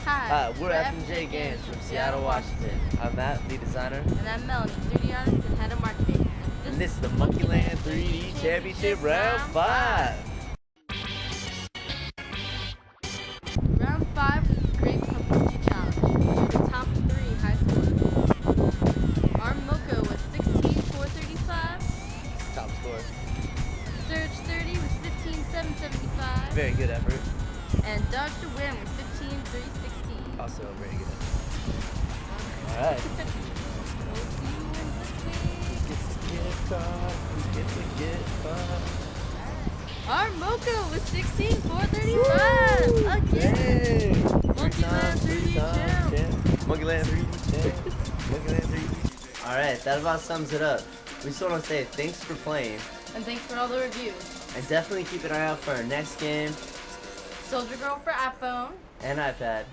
Hi, We're FMJ Games from Seattle, Washington. I'm Matt, lead designer. And I'm Melanie, 3D artist and head of marketing. And this is the Monkeyland 3D Championship Round 5. Round 5 was the Great Publicity Challenge. The top 3 high scores. Our Moko was 16,435. Top score. Surge 30 was 15,775. Very good effort. And Dodge to Win was 15,316. Also a very good effort. Alright. We'll see who wins this week. Who gets the gift card? Who gets the gift card? Our Moko was 16,435. Again. Yay! Monkeyland 3D champ. Monkeyland 3D champ. Monkeyland 3D. Alright, that about sums it up. We just want to say thanks for playing. And thanks for all the reviews. And definitely keep an eye out for our next game Soldier Girl for iPhone. and iPad.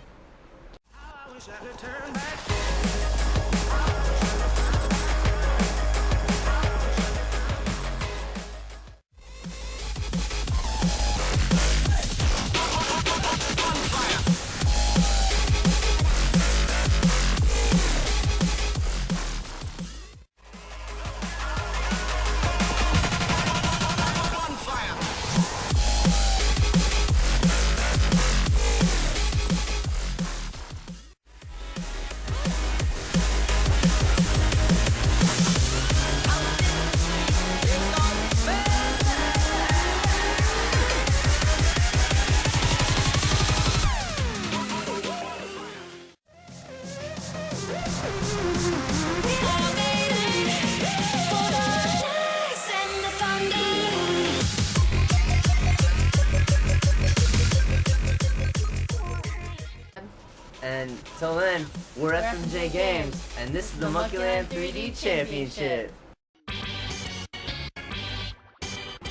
I wish I could turn back. And till then, we're FMJ Games, and this is the Monkeyland 3D Championship.